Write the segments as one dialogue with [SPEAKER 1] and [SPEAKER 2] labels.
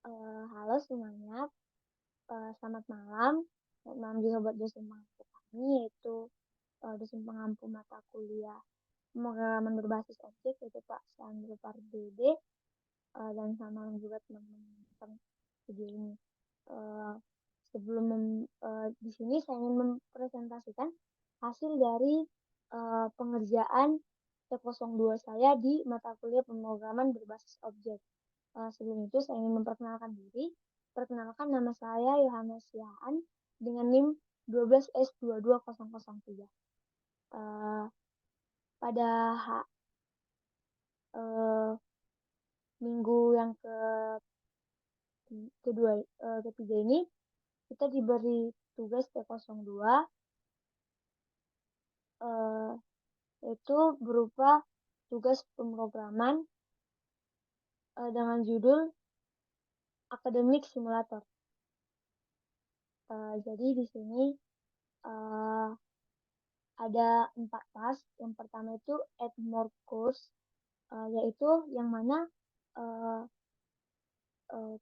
[SPEAKER 1] Halo semuanya, selamat malam. Selamat malam juga buat dosen pengampu kami, yaitu dosen pengampu mata kuliah pemrograman berbasis objek, yaitu Pak Sandro Pardede, dan selamat malam juga teman-teman yang nonton video ini. Eh, di sini saya ingin mempresentasikan hasil dari pengerjaan T02 saya di mata kuliah pemrograman berbasis objek. Sebelum itu saya ingin memperkenalkan diri. Perkenalkan, nama saya Yohanes Siaan dengan NIM 12S22003. Uh, pada uh, minggu yang ketiga ini kita diberi tugas T02, yaitu berupa tugas pemrograman dengan judul Akademik Simulator. Jadi di sini ada 4 task. Yang pertama itu add more course, yaitu yang mana uh, uh,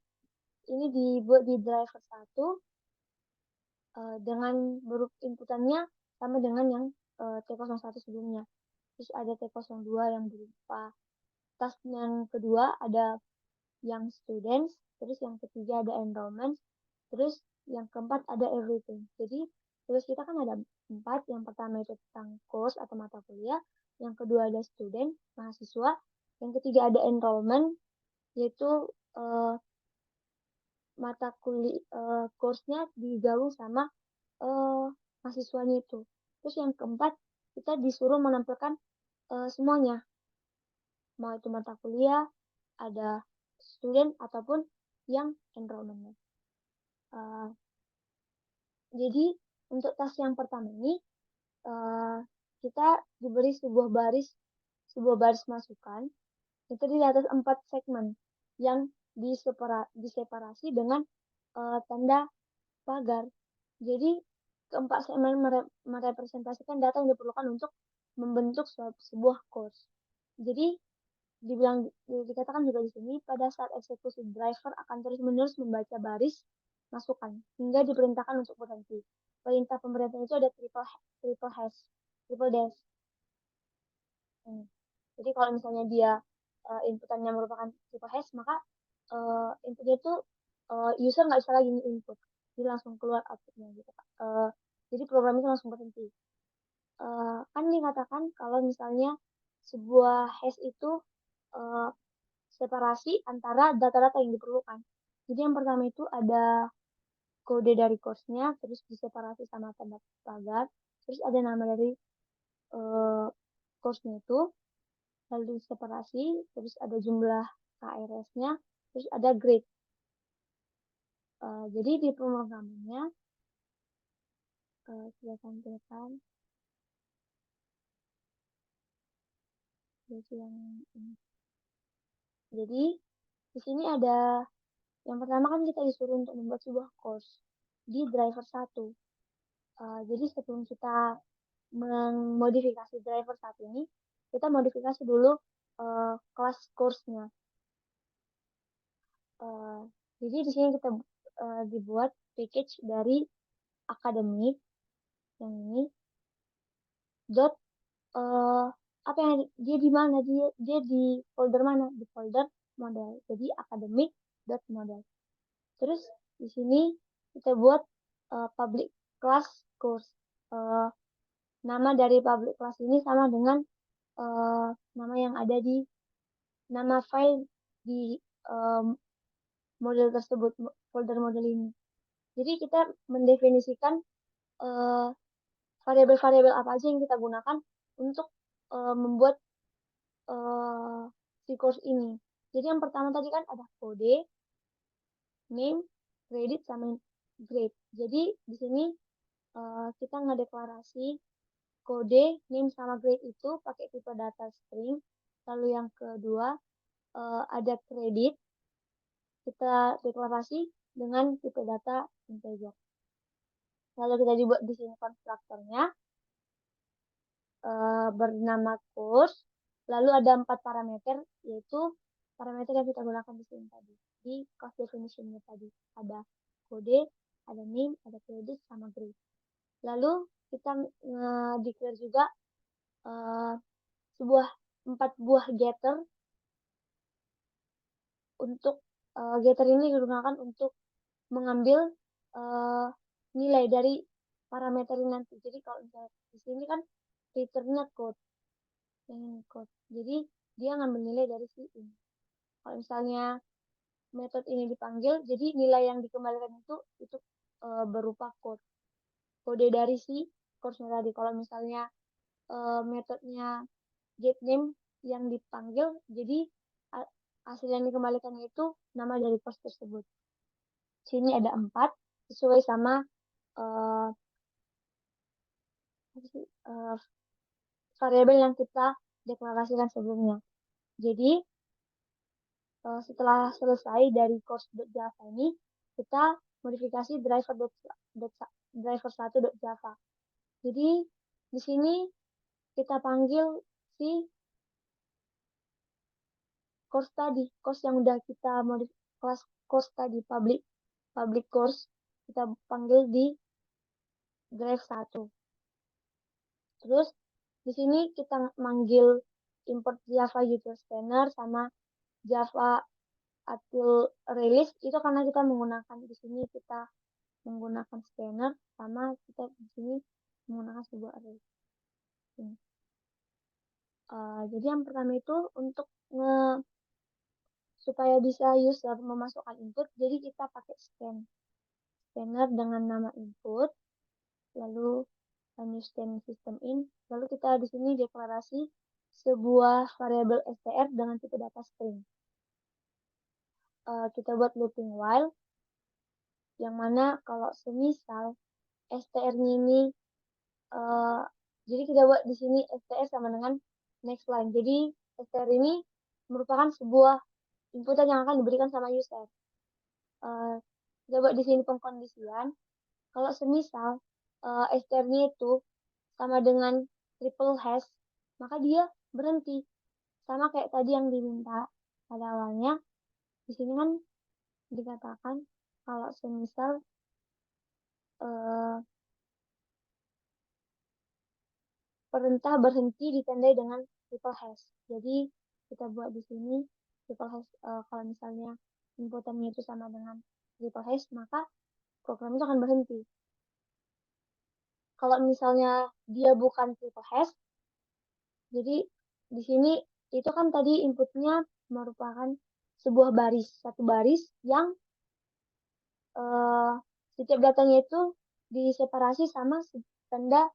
[SPEAKER 1] ini dibuat di driver 1 dengan inputannya sama dengan yang T01 sebelumnya. Terus ada T02 yang berupa task yang kedua ada yang students, terus yang ketiga ada enrollment, terus yang keempat ada everything. Jadi tugas kita kan ada 4. Yang pertama itu tentang course atau mata kuliah, yang kedua ada student, mahasiswa, yang ketiga ada enrollment, yaitu mata kuliah course-nya digabung sama mahasiswanya itu. Terus yang keempat kita disuruh menampilkan semuanya, mau itu mata kuliah, ada student ataupun yang enrollment-nya. Jadi untuk tas yang pertama ini kita diberi sebuah baris masukan. Itu di atas 4 segmen yang diseparasi dengan tanda pagar. Jadi keempat segmen merepresentasikan data yang diperlukan untuk membentuk sebuah course. Jadi dikatakan juga di sini, pada saat eksekusi driver akan terus-menerus membaca baris masukan hingga diperintahkan untuk berhenti. Perintah pemberhentian itu ada triple dash. Jadi kalau misalnya dia inputannya merupakan triple hash, maka inputnya itu user nggak bisa lagi input, jadi langsung keluar outputnya gitu Pak. Jadi program itu langsung berhenti. Kan dikatakan kalau misalnya sebuah hash itu separasi antara data-data yang diperlukan. Jadi yang pertama itu ada kode dari course-nya, terus diseparasi sama tanda pagar, terus ada nama dari course-nya itu, lalu diseparasi, terus ada jumlah KRS-nya, terus ada grade. Jadi di pemrogramannya kita tampilkan yang ini. Jadi di sini ada yang pertama kan kita disuruh untuk membuat sebuah course di driver 1. Jadi sebelum kita memodifikasi driver 1 ini, kita modifikasi dulu kelas course-nya. Jadi di sini kita dibuat package dari akademik yang ini dot apa yang dia di mana, dia di folder mana, di folder model. Jadi akademik dot model. Terus di sini kita buat public class course. Nama dari public class ini sama dengan nama yang ada di nama file di model tersebut, folder model ini. Jadi kita mendefinisikan variabel-variabel apa aja yang kita gunakan untuk membuat si course ini. Jadi yang pertama tadi kan ada kode, name, credit, sama grade. Jadi di sini kita ngedeklarasi kode, name, sama grade itu pakai tipe data string. Lalu yang kedua ada kredit, kita deklarasi dengan tipe data integer. Lalu kita dibuat di sini konstruktornya bernama course. Lalu ada 4 parameter, yaitu parameter yang kita gunakan di sini tadi. Di cost definition-nya tadi. Ada kode, ada name, ada credit, sama grade. Lalu kita declare juga sebuah 4 buah getter. Untuk getter ini digunakan untuk mengambil nilai dari parameter ini nanti. Jadi kalau misalnya di sini kan returnnya code, code. Jadi dia ngambil nilai dari si ini. Kalau misalnya metode ini dipanggil, jadi nilai yang dikembalikan itu berupa kode dari si course-nya tadi. Kalau misalnya metodenya getName yang dipanggil, jadi hasil yang dikembalikan itu nama dari course tersebut. Sini ada 4 sesuai sama variabel yang kita deklarasikan sebelumnya. Jadi setelah selesai dari course.java ini, kita modifikasi driver1.java. Jadi di sini kita panggil si course tadi, course yang udah kita modifikasi, kelas course tadi, public course, kita panggil di drive1. Terus di sini kita manggil import Java user scanner sama Java Atil release itu karena kita menggunakan di sini kita menggunakan scanner sama kita di sini menggunakan sebuah array. Jadi yang pertama itu untuk supaya bisa user memasukkan input, jadi kita pakai scanner dengan nama input, lalu new system in, lalu kita di sini deklarasi sebuah variabel str dengan tipe data string. Kita buat looping while, yang mana kalau semisal str-nya ini jadi kita buat di sini str sama dengan next line. Jadi str ini merupakan sebuah inputan yang akan diberikan sama user. Kita buat di sini pengkondisian. Kalau semisal str-nya itu sama dengan triple hash, maka dia berhenti. Sama kayak tadi yang diminta pada awalnya. Di sini kan dikatakan kalau semisal perintah berhenti ditandai dengan triple hash. Jadi kita buat di sini triple hash kalau misalnya inputannya itu sama dengan triple hash, maka program itu akan berhenti. Kalau misalnya dia bukan triple hash, jadi di sini itu kan tadi inputnya merupakan sebuah baris, satu baris yang setiap datanya itu diseparasi sama tanda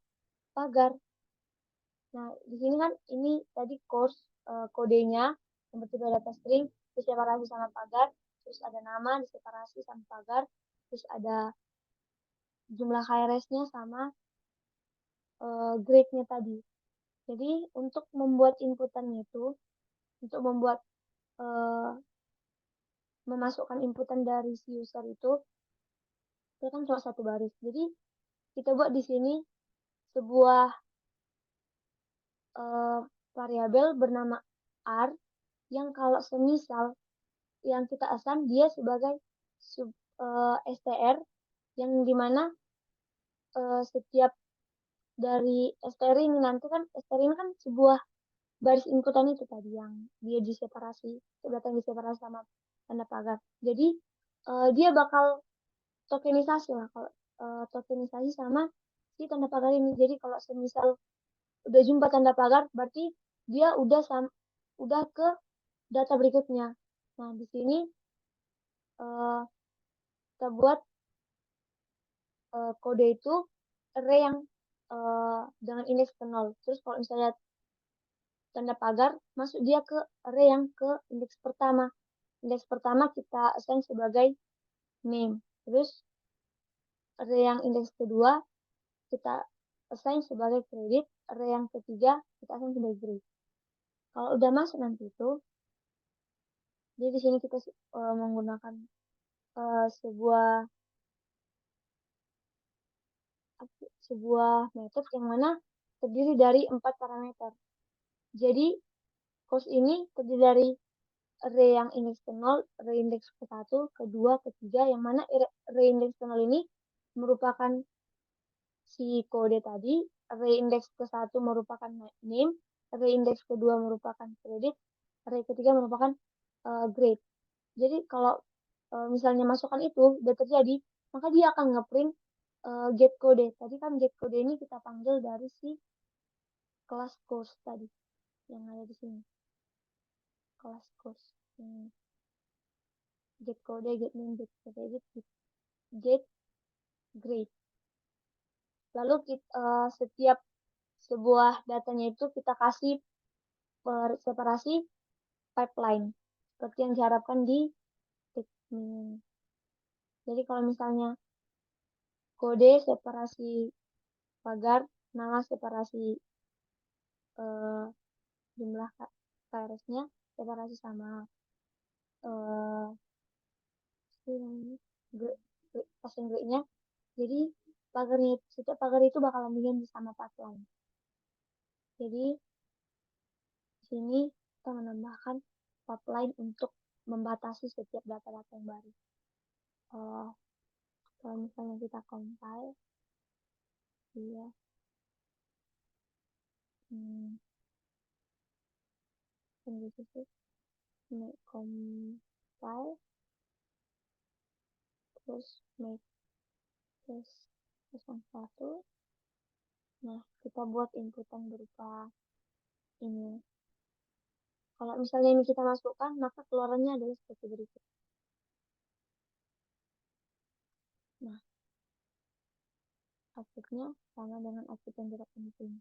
[SPEAKER 1] pagar. Nah, di sini kan ini tadi kodenya yang bertipe data string diseparasi sama pagar, terus ada nama diseparasi sama pagar, terus ada jumlah KRS-nya sama grade-nya tadi. Jadi untuk membuat inputannya itu, untuk membuat memasukkan inputan dari si user itu kan cuma satu baris. Jadi kita buat di sini sebuah variabel bernama r yang kalau semisal yang kita assign dia sebagai str yang dimana setiap dari str ini nanti kan str ini kan sebuah baris inputan itu tadi yang dia diseparasi, data yang diseparasi sama tanda pagar. Jadi dia bakal tokenisasi lah, kalau tokenisasi sama si tanda pagar ini. Jadi kalau semisal udah jumpa tanda pagar, berarti dia udah ke data berikutnya. Nah, di sini kita buat kode itu array yang dengan indeks ke 0. Terus kalau misalnya tanda pagar, masuk dia ke array yang ke indeks pertama. Indeks pertama kita assign sebagai name. Terus array yang indeks kedua kita assign sebagai credit. Array yang ketiga kita assign sebagai grade. Kalau udah masuk nanti itu, jadi di sini kita menggunakan sebuah metode yang mana terdiri dari 4 parameter. Jadi course ini terdiri dari array yang indeks ke 0, array indeks ke 1, ke 2, ke 3, yang mana array indeks ke 0 ini merupakan si kode tadi, array indeks ke 1 merupakan name, array indeks kedua merupakan credit, array ketiga merupakan grade. Jadi kalau misalnya masukan itu udah terjadi, maka dia akan ngeprint get kode. Tadi kan get kode ini kita panggil dari si kelas course tadi yang ada di sini. Kelas course. Get kode, get name, get credit, get grade. Lalu setiap sebuah datanya itu kita kasih separasi pipeline seperti yang diharapkan di teknik. Jadi kalau misalnya kode separasi pagar, nama separasi jumlah KRS-nya separasi sama passing grade-nya. Jadi setiap pagar itu bakalan diganti sama pipeline. Jadi di sini kita menambahkan pipeline untuk membatasi setiap data-data yang baru. Kalau misalnya kita compile, dia make compile, terus make test 01. Nah, kita buat inputan berupa ini. Kalau misalnya ini kita masukkan, maka keluarannya adalah seperti berikut. Nah, outputnya sama dengan output yang kita penting.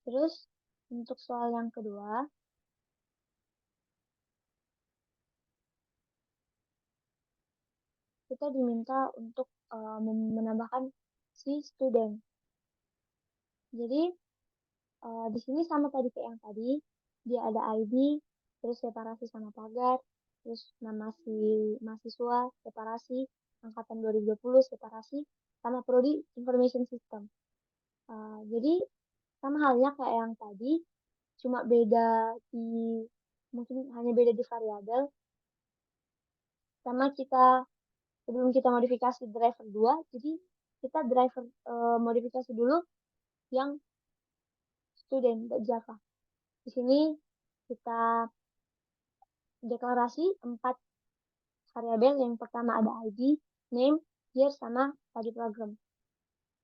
[SPEAKER 1] Terus, untuk soal yang kedua, kita diminta untuk menambahkan si student. Jadi, di sini sama tadi kayak yang tadi, dia ada ID, terus separasi sama pagar, terus nama si mahasiswa, separasi, angkatan 2020, separasi, sama prodi information system. Jadi, sama halnya kayak yang tadi, cuma beda mungkin hanya beda di variabel, sama sebelum kita modifikasi driver 2, jadi kita driver modifikasi dulu yang student.java. Di sini kita deklarasi 4 variabel. Yang pertama ada ID, name, year, sama body program.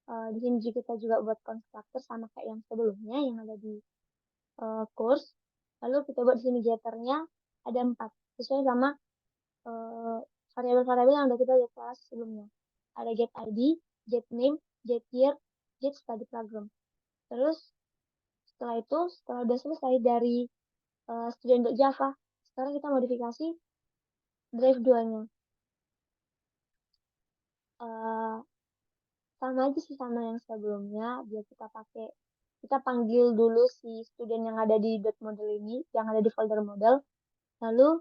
[SPEAKER 1] Di sini kita juga buat constructor sama kayak yang sebelumnya yang ada di course. Lalu kita buat di sini getternya ada 4 sesuai sama variabel-variabel yang udah kita deklarasi sebelumnya. Ada get ID, get name, get year, get study program. Terus setelah itu, setelah udah selesai dari student.java, sekarang kita modifikasi drive 2-nya. Sama aja sih sama yang sebelumnya, biar kita panggil dulu si student yang ada di .model ini, yang ada di folder model. Lalu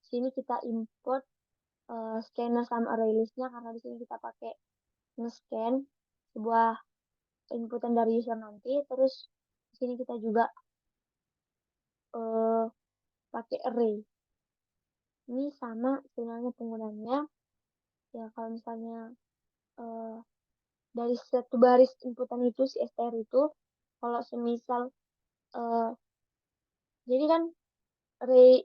[SPEAKER 1] sini kita import scanner sama array list-nya, karena di sini kita pakai nge-scan sebuah inputan dari user nanti. Terus di sini kita juga pakai array. Ini sama sebenarnya penggunanya. Ya kalau misalnya dari satu baris inputan itu si str itu, kalau semisal jadi kan array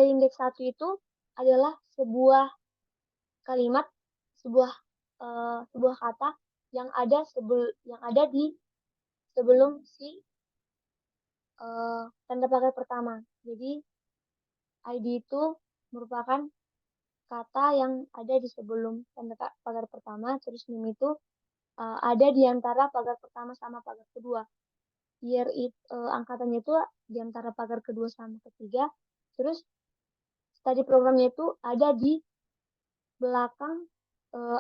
[SPEAKER 1] indeks 1 itu adalah sebuah kalimat, sebuah kata yang ada di sebelum si tanda pagar pertama. Jadi ID itu merupakan kata yang ada di sebelum tanda pagar pertama, terus name itu ada di antara pagar pertama sama pagar kedua. Year angkatannya itu di antara pagar kedua sama ketiga. Terus study programnya itu ada di belakang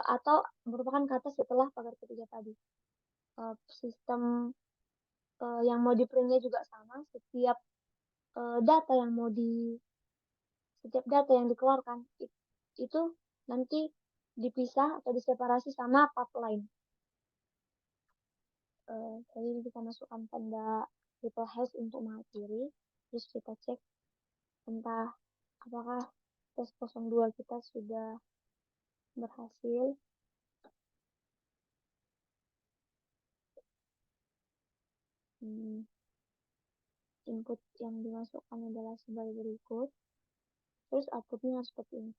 [SPEAKER 1] atau merupakan kata setelah pagar ketiga tadi. Sistem yang mau di printnya juga sama. Setiap data yang dikeluarkan itu nanti dipisah atau diseparasi sama pipeline. Jadi kita masukkan tanda triple hash untuk materi. Terus kita cek entah apakah tes 02 kita sudah berhasil. Input yang dimasukkan adalah sebagai berikut. Terus outputnya seperti ini.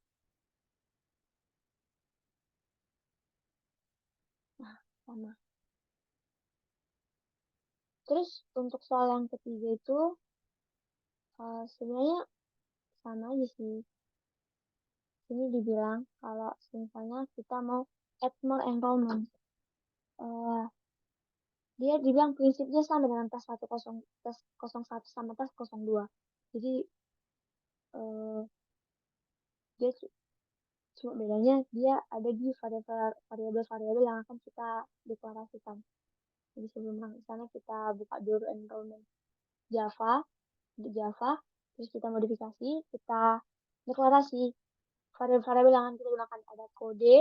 [SPEAKER 1] Nah, sama. Terus untuk soal yang ketiga itu sebenarnya sama aja sih. Ini dibilang kalau misalnya kita mau add more enrollment. Dia dibilang prinsipnya sama dengan tes 01 sama tes 02. Jadi dia cuma bedanya dia ada di variabel-variabel yang akan kita deklarasikan. Jadi sebelum ke sana kita buka dulu enrollment Java, di Java, terus kita modifikasi, kita deklarasi variabel-variabel yang akan kita gunakan ada kode,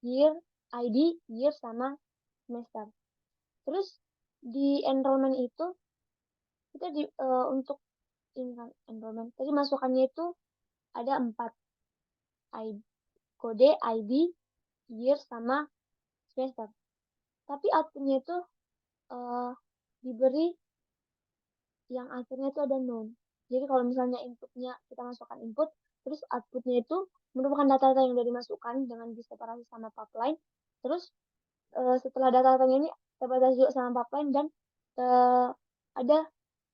[SPEAKER 1] year, ID, year sama semester. Terus di enrollment itu kita untuk enrollment tadi masukannya itu ada 4 ID, kode, ID, year sama semester. Tapi outputnya itu diberi yang akhirnya itu ada none. Jadi kalau misalnya inputnya kita masukkan input, terus outputnya itu merupakan data-data yang sudah dimasukkan dengan diseparasi sama pipeline. Terus setelah data-datanya ini terbatas juga sama pipeline dan ada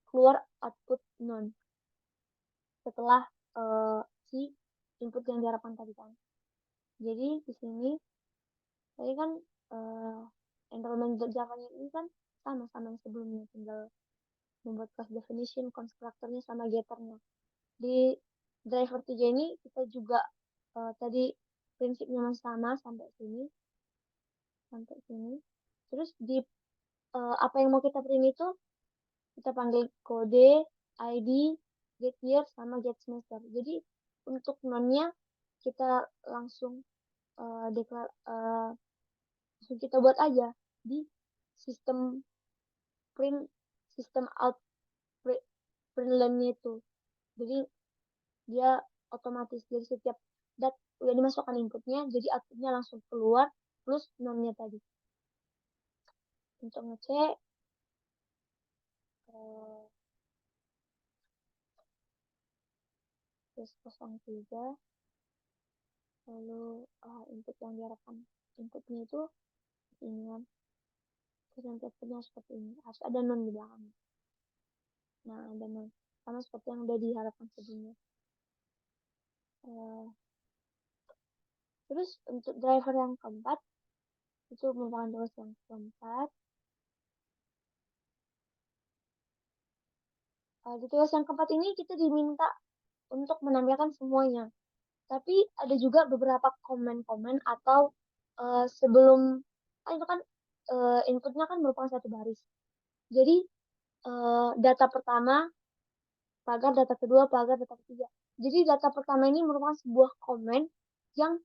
[SPEAKER 1] keluar output none setelah si input yang diharapkan tadi kan. Jadi di sini tadi kan enrollment Java-nya ini kan sama-sama yang sebelumnya, tinggal membuat class definition, constructornya sama getternya. Di driver 3 ini kita juga tadi prinsipnya masih sama sampai sini. Terus di apa yang mau kita print itu kita panggil kode, ID, get year sama get semester. Jadi untuk nonnya kita langsung langsung kita buat aja di sistem print, sistem out print line-nya itu. Jadi dia otomatis dari setiap udah dimasukkan inputnya, jadi outputnya langsung keluar plus nonnya tadi. Untuk ngecek tes 03, lalu input yang diharapkan inputnya itu ini kan, terus nanti outputnya seperti ini, harus ada non di belakangnya. Nah, ada non sama seperti yang udah diharapkan sebelumnya. Terus untuk driver yang keempat itu merupakan tugas yang keempat. Di tugas yang keempat ini kita diminta untuk menampilkan semuanya. Tapi ada juga beberapa komen-komen atau sebelum itu kan inputnya kan merupakan satu baris. Jadi data pertama, pagar data kedua, pagar data ketiga. Jadi data pertama ini merupakan sebuah komen yang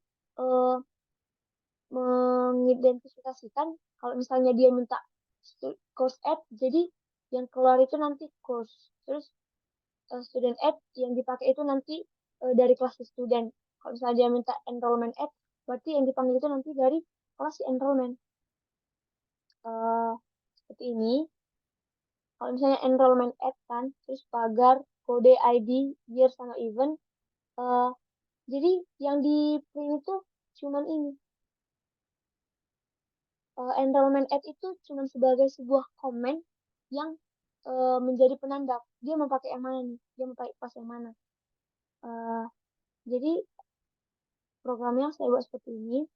[SPEAKER 1] mengidentifikasikan kalau misalnya dia minta course add, jadi yang keluar itu nanti course. Terus student add yang dipakai itu nanti dari kelas student. Kalau misalnya dia minta enrollment add, berarti yang dipanggil itu nanti dari kelas enrollment. Seperti ini. Kalau misalnya enrollment add kan, terus pagar, kode, ID, year, sama event. Jadi yang di print itu cuman ini. Enrollment add itu cuma sebagai sebuah komen yang menjadi penanda dia mau pakai yang mana nih, dia mau pakai kelas yang mana. Jadi programnya saya buat seperti ini.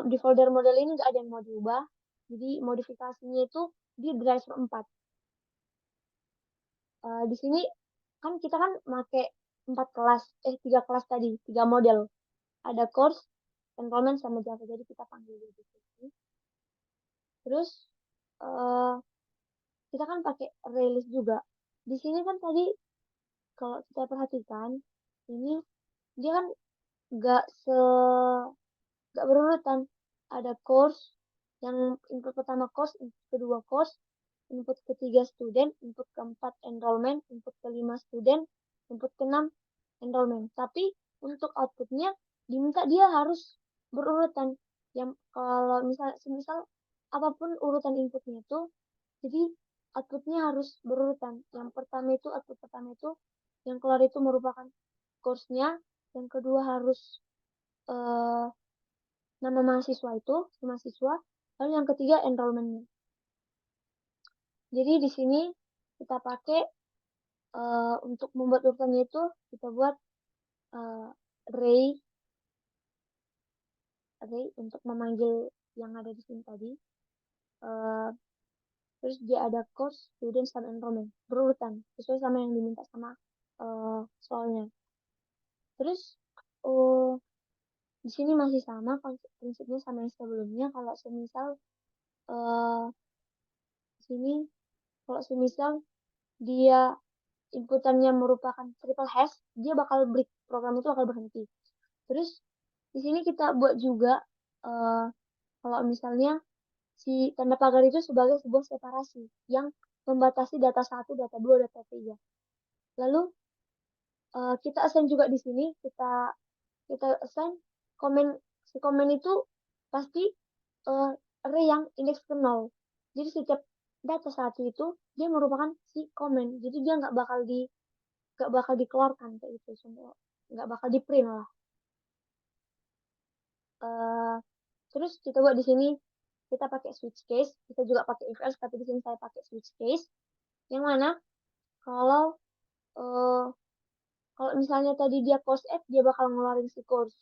[SPEAKER 1] Di folder model ini nggak ada yang mau diubah. Jadi modifikasinya itu di driver 4. Di sini kan kita kan pakai 3 kelas tadi, 3 model. Ada course, enrollment sama Java. Jadi kita panggil di sini. Terus kita kan pakai release juga. Di sini kan tadi kalau kita perhatikan ini dia kan nggak berurutan. Ada course, Yang input pertama course, input kedua course, input ketiga student, input keempat enrollment, input kelima student, input keenam enrollment. Tapi untuk outputnya diminta dia harus berurutan. Yang kalau misal apapun urutan inputnya itu, jadi outputnya harus berurutan. Yang pertama itu output pertama itu yang keluar itu merupakan course-nya, yang kedua harus eh, nama mahasiswa itu, mahasiswa, lalu yang ketiga enrollment-nya. Jadi di sini kita pakai untuk membuat urutannya itu kita buat uh, array array untuk memanggil yang ada di sini tadi. Uh, Terus dia ada course, student, sama enrollment berurutan sesuai sama yang diminta sama soalnya. Terus uh, di sini masih sama prinsipnya sama yang sebelumnya. Kalau semisal uh, di sini kalau semisal dia inputannya merupakan triple hash, dia bakal break, program itu bakal berhenti. Terus di sini kita buat juga kalau misalnya si tanda pagar itu sebagai sebuah separasi yang membatasi data 1, data 2, data 3. Lalu kita assign juga di sini, kita assign komen, si komen itu pasti array yang indeks ke 0. Jadi setiap data 1 itu dia merupakan si komen. Jadi dia nggak bakal dikeluarkan kayak itu, nggak bakal di print lah. Uh, Terus kita buat di sini kita pakai switch case, kita juga pakai if else, tapi di sini saya pakai switch case. Yang mana kalau uh, kalau misalnya tadi dia course F, dia bakal ngeluarin si course.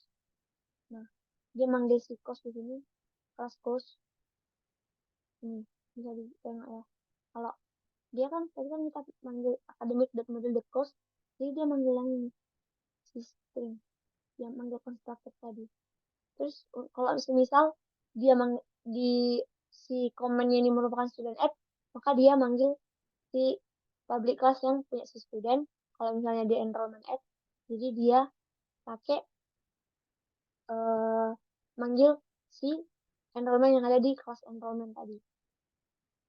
[SPEAKER 1] Nah, dia manggil si course di sini, kelas course. Ini bisa ditengok ya. Kalau dia kan tadi kan kita manggil academic.module.course, jadi dia manggil yang ini, si string, yang manggil constructor tadi. Terus kalau misal dia di si komennya ini merupakan student app, maka dia manggil si public class yang punya si student. Kalau misalnya dia enrollment app, jadi dia pakai uh, manggil si enrollment yang ada di kelas enrollment tadi.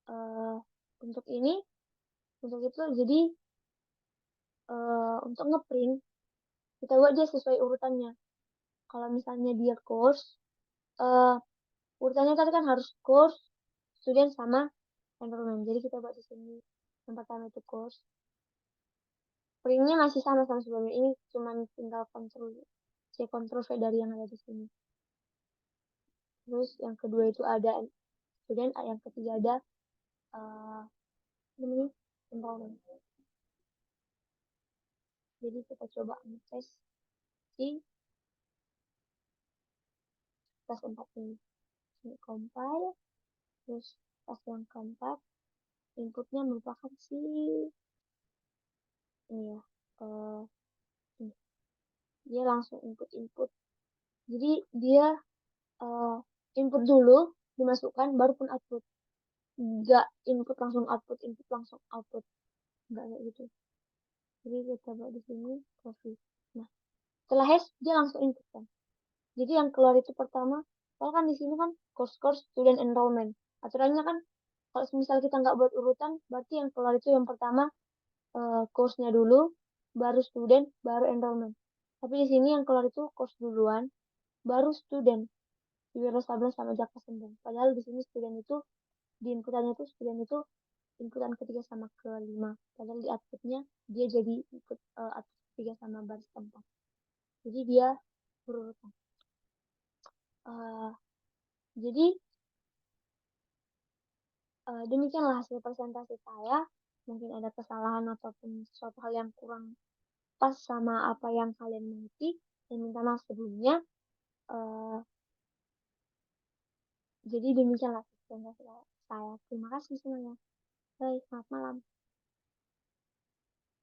[SPEAKER 1] Uh, untuk ini, untuk itu, jadi untuk ngeprint kita buat dia sesuai urutannya. Kalau misalnya dia course, uh, urutannya tadi kan harus course, student, sama enrollment. Jadi kita buat di sini yang pertama itu course. Printnya masih sama sebelumnya. Ini cuma tinggal kontrol C, kontrol V dari yang ada di sini. Terus yang kedua itu ada student, yang ketiga ada ini enrollment. Jadi kita coba ngetes si kelas 4 ini. Ini compile, terus pas yang keempat inputnya merupakan si ini ya, ini. Dia langsung input. Jadi dia input dulu dimasukkan baru pun output. Enggak input langsung output, enggak kayak gitu. Jadi kita buat di sini coffee. Nah, setelah hash dia langsung input kan. Jadi yang keluar itu pertama, kalau kan di sini kan course student enrollment. Aturannya kan kalau misal kita nggak buat urutan, berarti yang keluar itu yang pertama course-nya dulu, baru student, baru enrollment. Tapi di sini yang keluar itu course duluan, baru student. Di Wiro Sablon sama Jaka Sembong. Padahal di sini student itu di inputannya itu student itu inputan ketiga sama kelima. Padahal di outputnya dia jadi input output ketiga sama baris keempat. Jadi dia berurutan. Uh, jadi demikianlah hasil presentasi saya. Mungkin ada kesalahan ataupun sesuatu hal yang kurang pas sama apa yang kalian mengerti. Dan minta maaf sebelumnya. Uh, jadi demikianlah presentasi saya. Terima kasih semuanya. Baik, selamat malam.